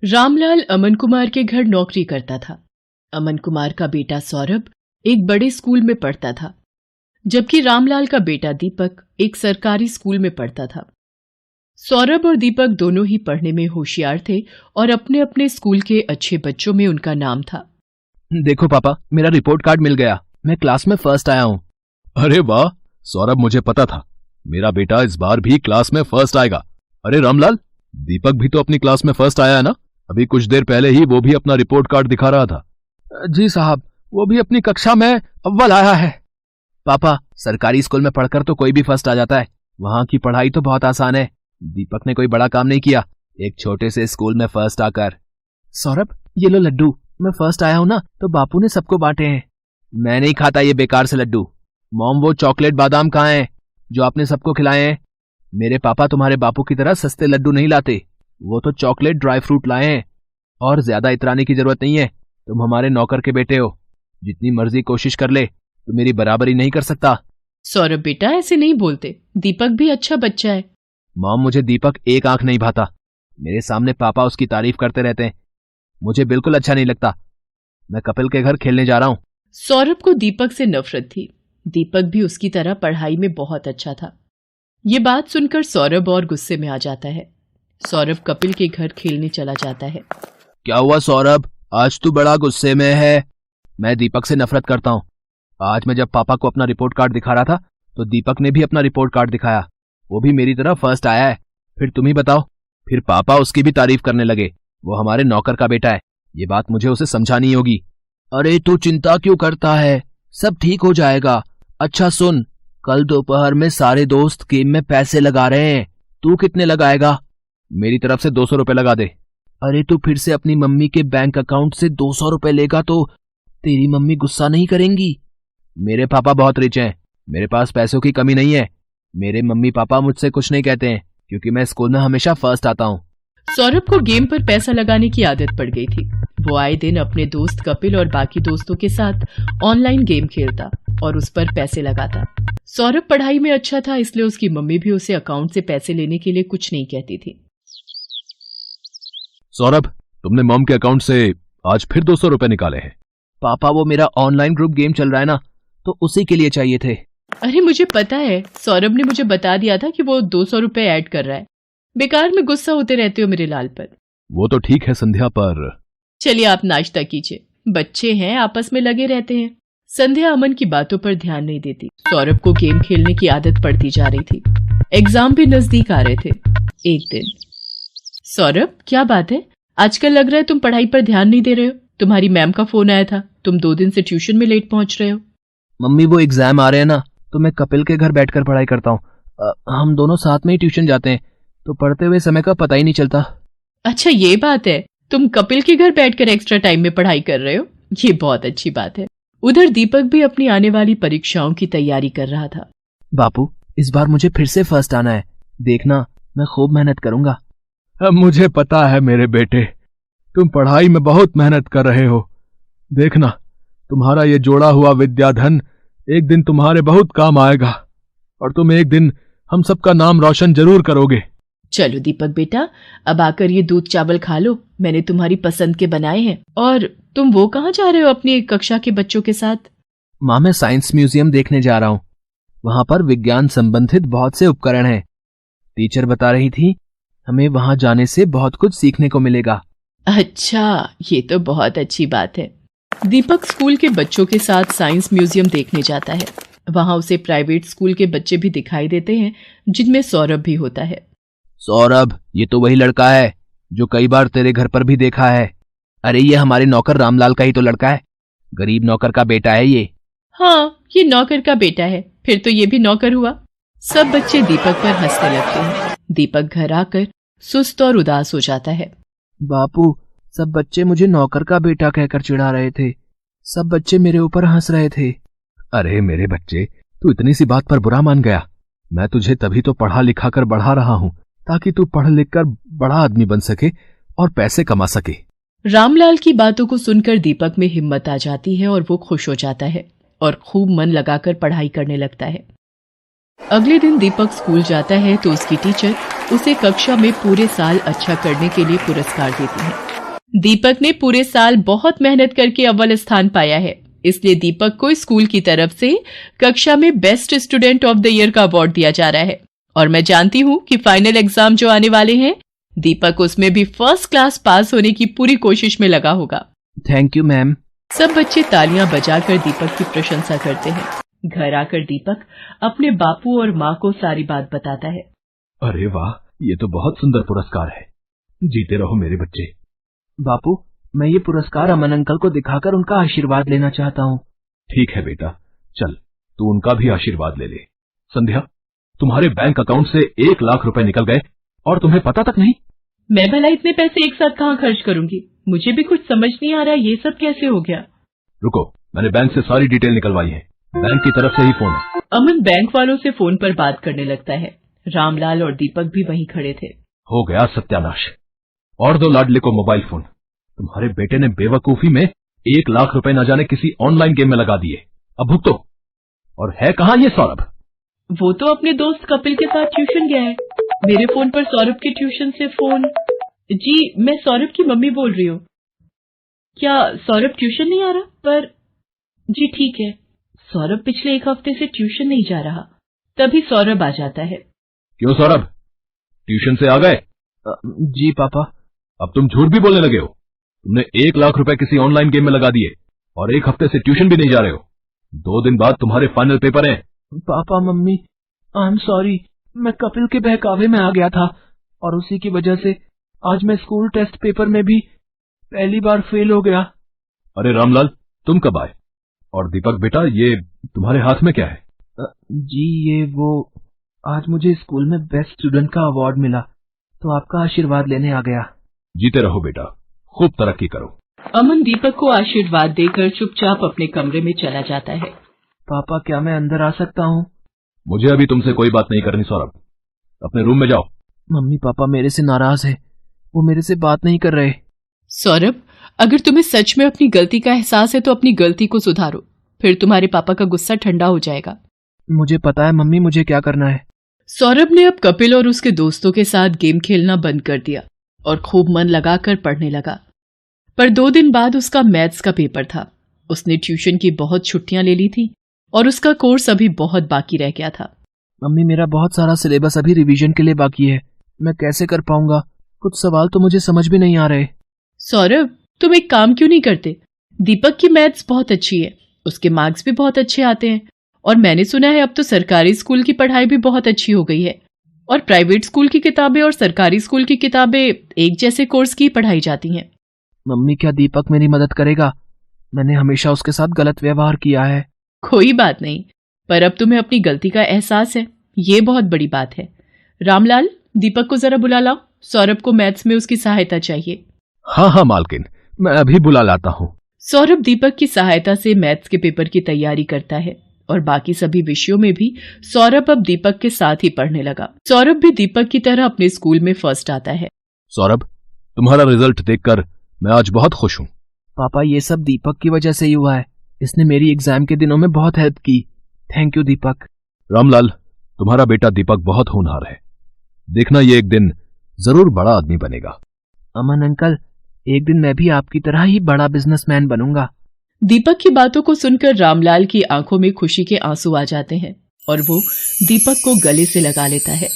रामलाल अमन कुमार के घर नौकरी करता था। अमन कुमार का बेटा सौरभ एक बड़े स्कूल में पढ़ता था, जबकि रामलाल का बेटा दीपक एक सरकारी स्कूल में पढ़ता था। सौरभ और दीपक दोनों ही पढ़ने में होशियार थे और अपने अपने स्कूल के अच्छे बच्चों में उनका नाम था। देखो पापा, मेरा रिपोर्ट कार्ड मिल गया। मैं क्लास में फर्स्ट आया हूँ। अरे वाह सौरभ, मुझे पता था मेरा बेटा इस बार भी क्लास में फर्स्ट आएगा। अरे रामलाल, दीपक भी तो अपनी क्लास में फर्स्ट आया है ना? अभी कुछ देर पहले ही वो भी अपना रिपोर्ट कार्ड दिखा रहा था। जी साहब, वो भी अपनी कक्षा में अव्वल आया है। पापा, सरकारी स्कूल में पढ़कर तो कोई भी फर्स्ट आ जाता है। वहाँ की पढ़ाई तो बहुत आसान है। दीपक ने कोई बड़ा काम नहीं किया, एक छोटे से स्कूल में फर्स्ट आकर। सौरभ, ये लो लड्डू। मैं फर्स्ट आया हूँ ना, तो बापू ने सबको बांटे हैं। मैं नहीं खाता ये बेकार से लड्डू। मॉम, वो चॉकलेट बादाम कहाँ हैं जो आपने सबको खिलाए हैं? मेरे पापा तुम्हारे बापू की तरह सस्ते लड्डू नहीं लाते। वो तो चॉकलेट ड्राई फ्रूट लाए हैं। और ज्यादा इतराने की जरूरत नहीं है। तुम हमारे नौकर के बेटे हो। जितनी मर्जी कोशिश कर ले, तो मेरी बराबरी नहीं कर सकता। सौरभ बेटा, ऐसे नहीं बोलते। दीपक भी अच्छा बच्चा है। मॉम, मुझे दीपक एक आंख नहीं भाता। मेरे सामने पापा उसकी तारीफ करते रहते हैं। मुझे बिल्कुल अच्छा नहीं लगता। मैं कपिल के घर खेलने जा रहा हूँ। सौरभ को दीपक से नफरत थी। दीपक भी उसकी तरह पढ़ाई में बहुत अच्छा था। ये बात सुनकर सौरभ और गुस्से में आ जाता है। सौरभ कपिल के घर खेलने चला जाता है। क्या हुआ सौरभ, आज तू बड़ा गुस्से में है? मैं दीपक से नफरत करता हूँ। आज मैं जब पापा को अपना रिपोर्ट कार्ड दिखा रहा था, तो दीपक ने भी अपना रिपोर्ट कार्ड दिखाया। वो भी मेरी तरह फर्स्ट आया है। फिर तुम ही बताओ। फिर पापा उसकी भी तारीफ करने लगे। वो हमारे नौकर का बेटा है। ये बात मुझे उसे समझानी होगी। अरे तू चिंता क्यों करता है? सब ठीक हो जाएगा। अच्छा सुन, कल दोपहर में सारे दोस्त गेम में पैसे लगा रहे हैं। तू कितने लगाएगा? मेरी तरफ से 200 रुपए लगा दे। अरे तू फिर से अपनी मम्मी के बैंक अकाउंट से 200 रुपए लेगा तो तेरी मम्मी गुस्सा नहीं करेंगी? मेरे पापा बहुत रिच हैं। मेरे पास पैसों की कमी नहीं है। मेरे मम्मी पापा मुझसे कुछ नहीं कहते हैं, क्योंकि मैं स्कूल में हमेशा फर्स्ट आता हूँ। सौरभ को गेम पर पैसा लगाने की आदत पड़ गई थी। वो आए दिन अपने दोस्त कपिल और बाकी दोस्तों के साथ ऑनलाइन गेम खेलता और उस पर पैसे लगाता। सौरभ पढ़ाई में अच्छा था, इसलिए उसकी मम्मी भी उसे अकाउंट से पैसे लेने के लिए कुछ नहीं कहती थी। सौरभ, तुमने मॉम के अकाउंट से आज फिर 200 रुपए निकाले हैं। पापा, वो मेरा ऑनलाइन ग्रुप गेम चल रहा है ना, तो उसी के लिए चाहिए थे। अरे मुझे पता है, सौरभ ने मुझे बता दिया था कि वो 200 रुपए ऐड कर रहा है। बेकार में गुस्सा होते रहते हो मेरे लाल पर। वो तो ठीक है संध्या, पर चलिए आप नाश्ता कीजिए। बच्चे हैं, आपस में लगे रहते हैं। संध्या अमन की बातों पर ध्यान नहीं देती। सौरभ को गेम खेलने की आदत पड़ती जा रही थी। एग्जाम भी नजदीक आ रहे थे। एक दिन, सौरभ क्या बात है? आजकल लग रहा है तुम पढ़ाई पर ध्यान नहीं दे रहे हो। तुम्हारी मैम का फोन आया था, तुम 2 दिन से ट्यूशन में लेट पहुंच रहे हो। मम्मी, वो एग्जाम आ रहे हैं ना, तो मैं कपिल के घर बैठकर पढ़ाई करता हूँ। हम दोनों साथ में ही ट्यूशन जाते हैं, तो पढ़ते हुए समय का पता ही नहीं चलता। अच्छा ये बात है, तुम कपिल के घर बैठकर एक्स्ट्रा टाइम में पढ़ाई कर रहे हो। ये बहुत अच्छी बात है। उधर दीपक भी अपनी आने वाली परीक्षाओं की तैयारी कर रहा था। बापू, इस बार मुझे फिर से फर्स्ट आना है। देखना, मैं खूब मेहनत करूंगा। अब मुझे पता है मेरे बेटे, तुम पढ़ाई में बहुत मेहनत कर रहे हो। देखना, तुम्हारा ये जोड़ा हुआ विद्याधन एक दिन तुम्हारे बहुत काम आएगा, और तुम एक दिन हम सबका नाम रोशन जरूर करोगे। चलो दीपक बेटा, अब आकर ये दूध चावल खा लो। मैंने तुम्हारी पसंद के बनाए हैं। और तुम वो कहाँ जा रहे हो अपनी कक्षा के बच्चों के साथ? माँ, मैं साइंस म्यूजियम देखने जा रहा हूँ। वहां पर विज्ञान संबंधित बहुत से उपकरण हैं। टीचर बता रही थी, हमें वहां जाने से बहुत कुछ सीखने को मिलेगा। अच्छा, ये तो बहुत अच्छी बात है। दीपक स्कूल के बच्चों के साथ साइंस म्यूजियम देखने जाता है। वहां उसे प्राइवेट स्कूल के बच्चे भी दिखाई देते हैं, जिनमें सौरभ भी होता है। सौरभ, ये तो वही लड़का है जो कई बार तेरे घर पर भी देखा है। अरे ये हमारे नौकर रामलाल का ही तो लड़का है। गरीब नौकर का बेटा है ये। हाँ, ये नौकर का बेटा है। फिर तो ये भी नौकर हुआ। सब बच्चे दीपक पर हंसने लगते हैं। दीपक घर आकर सुस्त और उदास हो जाता है। बापू, सब बच्चे मुझे नौकर का बेटा कहकर चिढ़ा रहे थे। सब बच्चे मेरे ऊपर हंस रहे थे। अरे मेरे बच्चे, तू इतनी सी बात पर बुरा मान गया? मैं तुझे तभी तो पढ़ा लिखा कर बढ़ा रहा हूँ, ताकि तू पढ़ लिख कर बड़ा आदमी बन सके और पैसे कमा सके। रामलाल की बातों को सुनकर दीपक में हिम्मत आ जाती है और वो खुश हो जाता है और खूब मन लगाकर पढ़ाई करने लगता है। अगले दिन दीपक स्कूल जाता है तो उसकी टीचर उसे कक्षा में पूरे साल अच्छा करने के लिए पुरस्कार देती है। दीपक ने पूरे साल बहुत मेहनत करके अव्वल स्थान पाया है, इसलिए दीपक को स्कूल की तरफ से कक्षा में best student of the year का अवार्ड दिया जा रहा है। और मैं जानती हूँ कि फाइनल एग्जाम जो आने वाले हैं, दीपक उसमें भी फर्स्ट क्लास पास होने की पूरी कोशिश में लगा होगा। Thank you ma'am. सब बच्चे तालियां बजाकर दीपक की प्रशंसा करते हैं। घर आकर दीपक अपने बापू और माँ को सारी बात बताता है। अरे वाह, ये तो बहुत सुंदर पुरस्कार है। जीते रहो मेरे बच्चे। बापू, मैं ये पुरस्कार अमन अंकल को दिखाकर उनका आशीर्वाद लेना चाहता हूँ। ठीक है बेटा, चल तू उनका भी आशीर्वाद ले ले। संध्या, तुम्हारे बैंक अकाउंट से 1 लाख रुपए निकल गए और तुम्हें पता तक नहीं। मैं भला इतने पैसे एक साथ कहाँ खर्च करूंगी? मुझे भी कुछ समझ नहीं आ रहा, ये सब कैसे हो गया? रुको, मैंने बैंक से सारी डिटेल निकलवाई है। बैंक की तरफ से ही फोन है। अमन बैंक वालों से फोन पर बात करने लगता है। रामलाल और दीपक भी वहीं खड़े थे। हो गया सत्यानाश। और दो लाडले को मोबाइल फोन। तुम्हारे बेटे ने बेवकूफी में 1 लाख रुपए न जाने किसी ऑनलाइन गेम में लगा दिए। अब भुगतो। और है कहाँ ये सौरभ? वो तो अपने दोस्त कपिल के साथ ट्यूशन गया है। मेरे फोन पर सौरभ के ट्यूशन से फोन। जी, मैं सौरभ की मम्मी बोल रही हूँ। क्या सौरभ ट्यूशन नहीं आ रहा? पर जी ठीक है, सौरभ पिछले 1 हफ्ते से ट्यूशन नहीं जा रहा। तभी सौरभ आ जाता है। क्यों सौरभ, ट्यूशन से आ गए? जी पापा। अब तुम झूठ भी बोलने लगे हो। तुमने 1 लाख रुपए किसी ऑनलाइन गेम में लगा दिए और 1 हफ्ते से ट्यूशन भी नहीं जा रहे हो। 2 दिन बाद तुम्हारे फाइनल पेपर हैं। Papa mummy, I am sorry. मैं कपिल के बहकावे में आ गया था और उसी की वजह से आज मैं स्कूल टेस्ट पेपर में भी पहली बार फेल हो गया। अरे रामलाल, तुम कब आए? और दीपक बेटा, ये तुम्हारे हाथ में क्या है? जी ये वो, आज मुझे स्कूल में बेस्ट स्टूडेंट का अवार्ड मिला, तो आपका आशीर्वाद लेने आ गया। जीते रहो बेटा, खूब तरक्की करो। अमन दीपक को आशीर्वाद देकर चुपचाप अपने कमरे में चला जाता है। पापा, क्या मैं अंदर आ सकता हूँ? मुझे अभी तुमसे कोई बात नहीं करनी सौरभ, अपने रूम में जाओ। मम्मी पापा मेरे से नाराज है, वो मेरे से बात नहीं कर रहे। सौरभ, अगर तुम्हें सच में अपनी गलती का एहसास है तो अपनी गलती को सुधारो, फिर तुम्हारे पापा का गुस्सा ठंडा हो जाएगा। मुझे पता है मम्मी, मुझे क्या करना है। सौरभ ने अब कपिल और उसके दोस्तों के साथ गेम खेलना बंद कर दिया और खूब मन लगाकर पढ़ने लगा। पर 2 दिन बाद उसका मैथ्स का पेपर था। उसने ट्यूशन की बहुत छुट्टियां ले ली थी और उसका कोर्स अभी बहुत बाकी रह गया था। मम्मी, मेरा बहुत सारा सिलेबस अभी रिवीजन के लिए बाकी है, मैं कैसे कर पाऊंगा? कुछ सवाल तो मुझे समझ भी नहीं आ रहे। सौरभ, तुम एक काम क्यों नहीं करते? दीपक की मैथ्स बहुत अच्छी है, उसके मार्क्स भी बहुत अच्छे आते हैं और मैंने सुना है अब तो सरकारी स्कूल की पढ़ाई भी बहुत अच्छी हो गई है और प्राइवेट स्कूल की किताबें और सरकारी स्कूल की किताबें एक जैसे कोर्स की पढ़ाई जाती हैं। मम्मी, क्या दीपक मेरी मदद करेगा? मैंने हमेशा उसके साथ गलत व्यवहार किया है। कोई बात नहीं, पर अब तुम्हें अपनी गलती का एहसास है, ये बहुत बड़ी बात है। रामलाल, दीपक को जरा बुला लाओ, सौरभ को मैथ्स में उसकी सहायता चाहिए। हाँ हाँ मालकिन, मैं अभी बुला लाता हूँ। सौरभ दीपक की सहायता से मैथ्स के पेपर की तैयारी करता है और बाकी सभी विषयों में भी सौरभ अब दीपक के साथ ही पढ़ने लगा। सौरभ भी दीपक की तरह अपने स्कूल में फर्स्ट आता है। सौरभ, तुम्हारा रिजल्ट देखकर मैं आज बहुत खुश हूँ। पापा, ये सब दीपक की वजह से ही हुआ है, इसने मेरी एग्जाम के दिनों में बहुत हेल्प की। थैंक यू दीपक। रामलाल, तुम्हारा बेटा दीपक बहुत होनहार है, देखना ये एक दिन जरूर बड़ा आदमी बनेगा। अमन अंकल, एक दिन मैं भी आपकी तरह ही बड़ा बिजनेसमैन बनूंगा। दीपक की बातों को सुनकर रामलाल की आंखों में खुशी के आंसू आ जाते हैं और वो दीपक को गले से लगा लेता है।